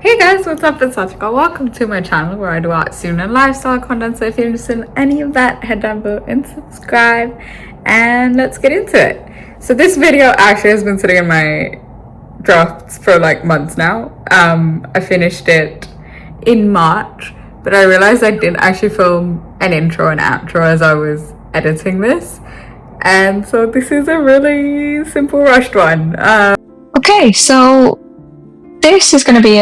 Hey guys, what's up? It's Satika. Welcome to my channel where I do art, student, and lifestyle content. So if you're interested in any of that, head down below and subscribe, and let's get into it. So this video actually has been sitting in my drafts for like months now. I finished it in March, but I realized I didn't actually film an intro and outro as I was editing this, and so this is a really simple rushed one. Okay, so this is going to be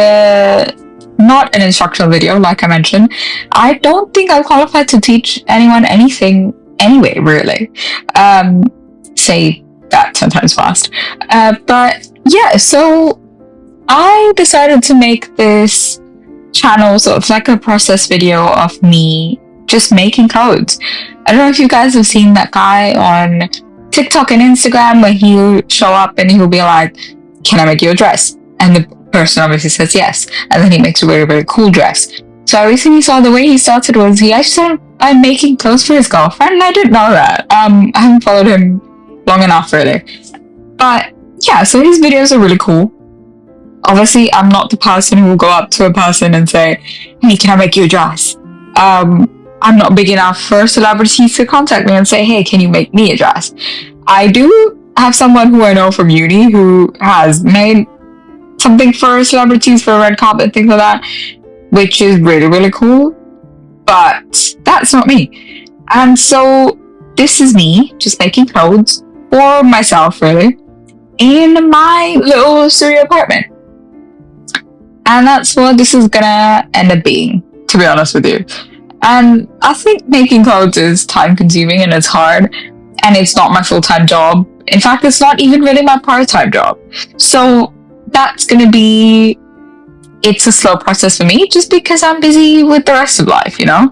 not an instructional video, like I mentioned. I don't think I'm qualified to teach anyone anything anyway, really. Say that 10 times fast. But yeah, so I decided to make this channel sort of like a process video of me just making codes. I don't know if you guys have seen that guy on TikTok and Instagram where he'll show up and he'll be like, "Can I make you a dress?" And the person obviously says yes, and then he makes a very, very cool dress. So I recently saw the way he started was he actually started by making clothes for his girlfriend, and I didn't know that. I haven't followed him long enough, really. But yeah, so his videos are really cool. Obviously, I'm not the person who will go up to a person and say, "Hey, can I make you a dress?" I'm not big enough for celebrities to contact me and say, "Hey, can you make me a dress?" I do have someone who I know from uni who has made something for celebrities for a red carpet, things like that, which is really, really cool. But that's not me. And so this is me just making clothes for myself, really, in my little studio apartment. And that's what this is gonna end up being, to be honest with you. And I think making clothes is time consuming and it's hard, and it's not my full-time job. In fact, it's not even really my part-time job. So that's gonna be, it's a slow process for me just because I'm busy with the rest of life, you know?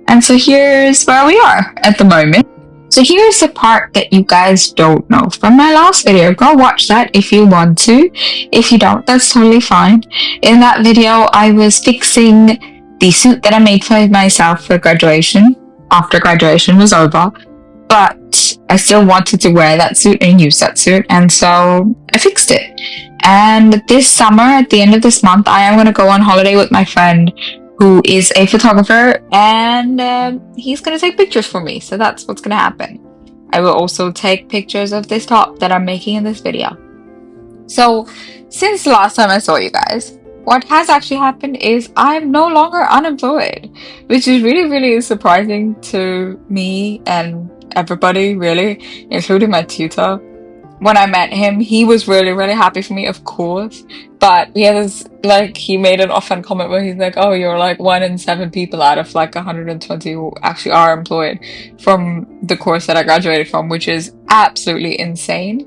And so here's where we are at the moment. So here's the part that you guys don't know from my last video. Go watch that if you want to. If you don't, that's totally fine. In that video, I was fixing the suit that I made for myself for graduation after graduation was over. But I still wanted to wear that suit and use that suit, and so I fixed it. And this summer, at the end of this month, I am going to go on holiday with my friend who is a photographer, and he's going to take pictures for me. So that's what's going to happen. I will also take pictures of this top that I'm making in this video. So since the last time I saw you guys, what has actually happened is I'm no longer unemployed, which is really, really surprising to me and everybody, really, including my tutor. When I met him, he was really, really happy for me, of course. But he has like, he made an offhand comment where he's like, "Oh, you're like 1 in 7 people out of like 120 who actually are employed from the course that I graduated from," which is absolutely insane.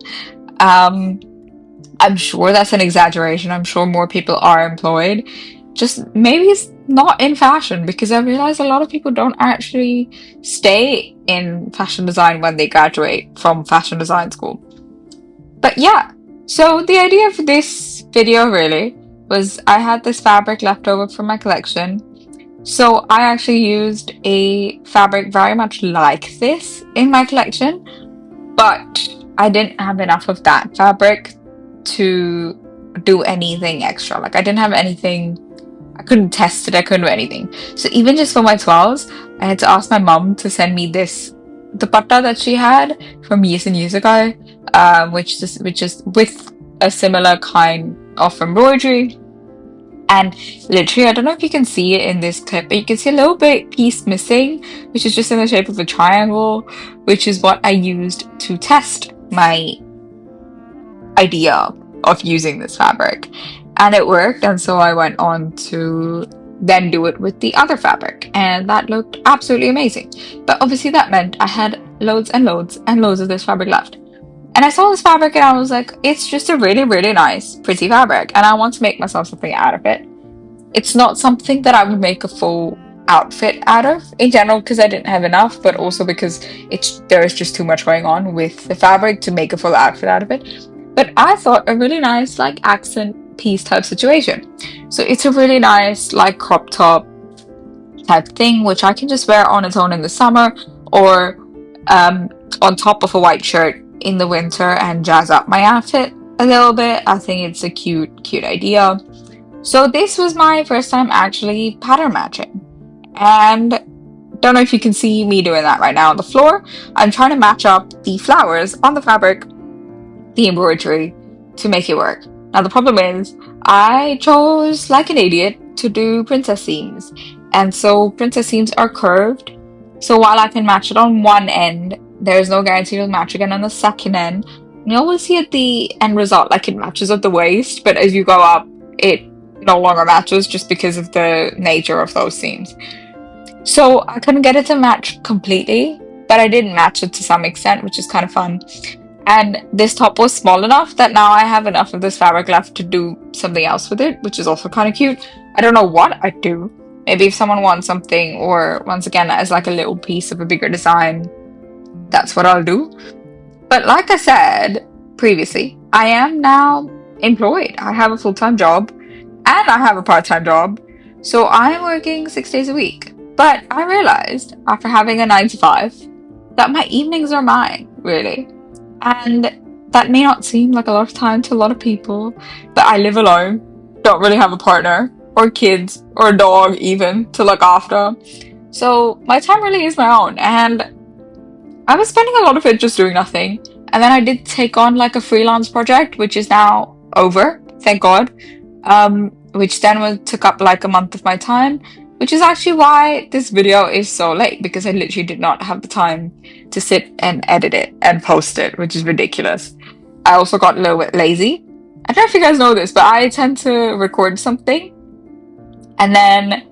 I'm sure that's an exaggeration. I'm sure more people are employed. Just maybe it's not in fashion, because I realize a lot of people don't actually stay in fashion design when they graduate from fashion design school. But yeah, so the idea for this video really was I had this fabric left over from my collection. So I actually used a fabric very much like this in my collection, but I didn't have enough of that fabric to do anything extra. Like I didn't have anything, I couldn't test it, I couldn't do anything. So even just for my 12s, I had to ask my mom to send me this dupatta that she had from years and years ago, which is with a similar kind of embroidery. And literally, I don't know if you can see it in this clip, but you can see a little bit piece missing, which is just in the shape of a triangle, which is what I used to test my idea of using this fabric. And it worked, and so I went on to then do it with the other fabric, and that looked absolutely amazing. But obviously that meant I had loads and loads and loads of this fabric left. And I saw this fabric and I was like, it's just a really, really nice, pretty fabric, and I want to make myself something out of it. It's not something that I would make a full outfit out of in general, because I didn't have enough, but also because there is just too much going on with the fabric to make a full outfit out of it. But I thought a really nice like accent piece type situation. So it's a really nice like crop top type thing, which I can just wear on its own in the summer, or on top of a white shirt in the winter and jazz up my outfit a little bit. I think it's a cute idea. So this was my first time actually pattern matching. And don't know if you can see me doing that right now on the floor. I'm trying to match up the flowers on the fabric, the embroidery, to make it work. Now the problem is I chose, like an idiot, to do princess seams. And so princess seams are curved. So while I can match it on one end, there's no guarantee it'll match again on the second end. You always see at the end result, like it matches at the waist, but as you go up, it no longer matches just because of the nature of those seams. So I couldn't get it to match completely, but I did match it to some extent, which is kind of fun. And this top was small enough that now I have enough of this fabric left to do something else with it, which is also kind of cute. I don't know what I'd do. Maybe if someone wants something, or once again, as like a little piece of a bigger design, that's what I'll do. But like I said previously, I am now employed. I have a full-time job and I have a part-time job. So I'm working 6 days a week. But I realized after having a 9 to 5 that my evenings are mine, really. And that may not seem like a lot of time to a lot of people, but I live alone, don't really have a partner, or kids, or a dog even, to look after. So my time really is my own, and I was spending a lot of it just doing nothing. And then I did take on like a freelance project, which is now over, thank God. Which then took up like a month of my time, which is actually why this video is so late, because I literally did not have the time to sit and edit it and post it, which is ridiculous. I also got a little bit lazy. I don't know if you guys know this, but I tend to record something and then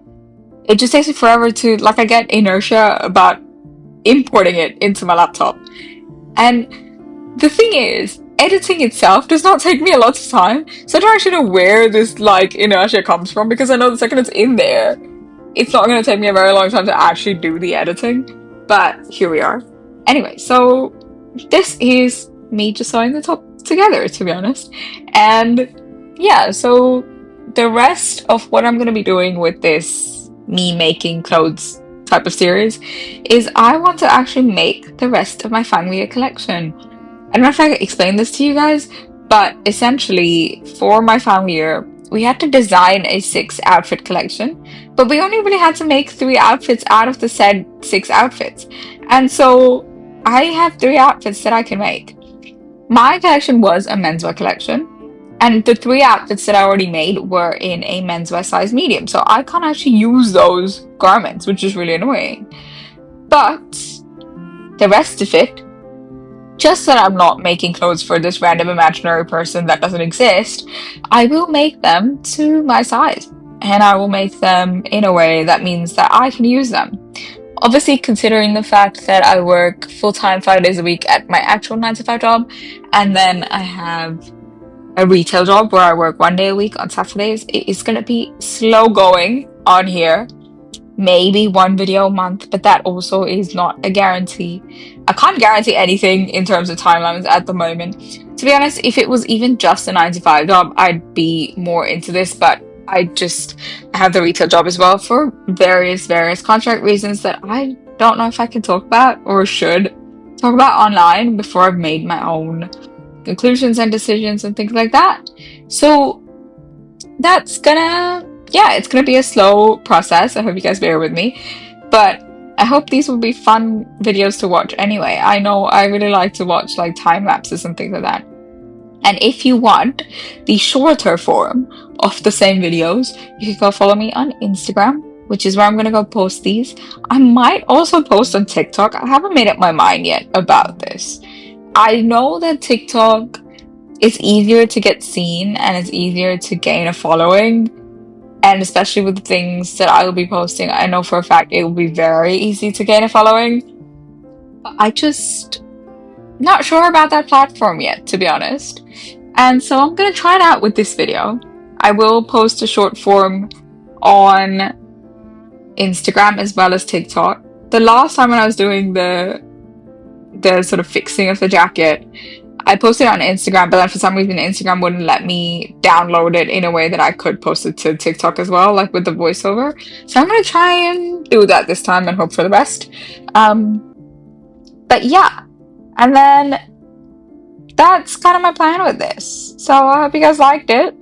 it just takes me forever to, like, I get inertia about importing it into my laptop. And the thing is, editing itself does not take me a lot of time, so I don't actually know where this like inertia comes from, because I know the second it's in there, it's not going to take me a very long time to actually do the editing. But here we are. Anyway, so this is me just sewing the top together, to be honest. And yeah, so the rest of what I'm going to be doing with this me making clothes type of series is I want to actually make the rest of my family collection. I don't know if I can explain this to you guys, but essentially for my family year, we had to design a 6 outfit collection, but we only really had to make 3 outfits out of the said 6 outfits. And so I have 3 outfits that I can make. My collection was a menswear collection, and the 3 outfits that I already made were in a menswear size medium. So I can't actually use those garments, which is really annoying. But the rest of it, just that I'm not making clothes for this random imaginary person that doesn't exist, I will make them to my size. And I will make them in a way that means that I can use them. Obviously, considering the fact that I work full-time 5 days a week at my actual 9 to 5 job, and then I have a retail job where I work 1 day a week on Saturdays, it is going to be slow going on here. Maybe 1 video a month, but that also is not a guarantee. I can't guarantee anything in terms of timelines at the moment. To be honest, if it was even just a 9 to 5 job, I'd be more into this, but I have the retail job as well for various contract reasons that I don't know if I can talk about or should talk about online before I've made my own conclusions and decisions and things like that. So that's it's gonna be a slow process. I hope you guys bear with me, but I hope these will be fun videos to watch anyway. I know I really like to watch like time lapses and things like that. And if you want the shorter form of the same videos, you can go follow me on Instagram, which is where I'm gonna go post these. I might also post on TikTok. I haven't made up my mind yet about this. I know that TikTok is easier to get seen and it's easier to gain a following. And especially with the things that I will be posting, I know for a fact it will be very easy to gain a following. But I just not sure about that platform yet, to be honest. And so I'm going to try it out with this video. I will post a short form on Instagram as well as TikTok. The last time when I was doing the sort of fixing of the jacket, I posted it on Instagram, but then for some reason Instagram wouldn't let me download it in a way that I could post it to TikTok as well, like with the voiceover. So I'm going to try and do that this time and hope for the best. But yeah, and then that's kind of my plan with this. So I hope you guys liked it.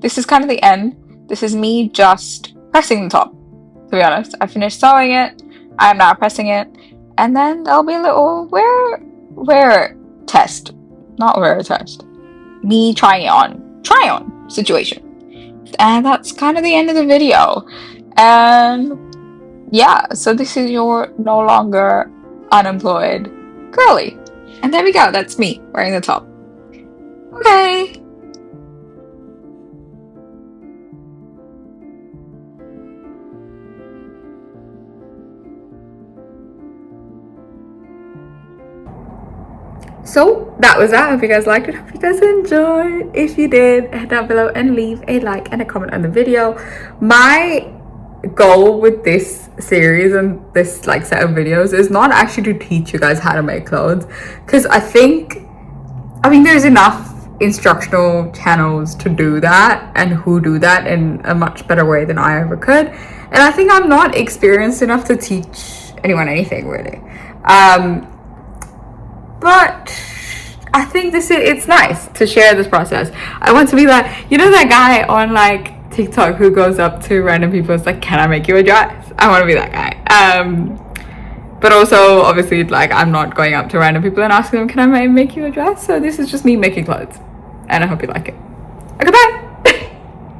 This is kind of the end. This is me just pressing the top, to be honest. I finished sewing it. I'm now pressing it. And then there'll be a little wear test. Not wear test. Me trying it on. Try on situation. And that's kind of the end of the video. And yeah, so this is your no longer unemployed girly. And there we go. That's me wearing the top. Okay. So that was that. I hope you guys liked it. Hope you guys enjoyed. If you did, head down below and leave a like and a comment on the video. My goal with this series and this like set of videos is not actually to teach you guys how to make clothes, because I mean there's enough instructional channels to do that and who do that in a much better way than I ever could, and I think I'm not experienced enough to teach anyone anything really. But I think it's nice to share this process. I want to be like, you know that guy on like TikTok who goes up to random people and is like, can I make you a dress? I want to be that guy. But also obviously like I'm not going up to random people and asking them, can I make you a dress? So this is just me making clothes, and I hope you like it. Okay, bye.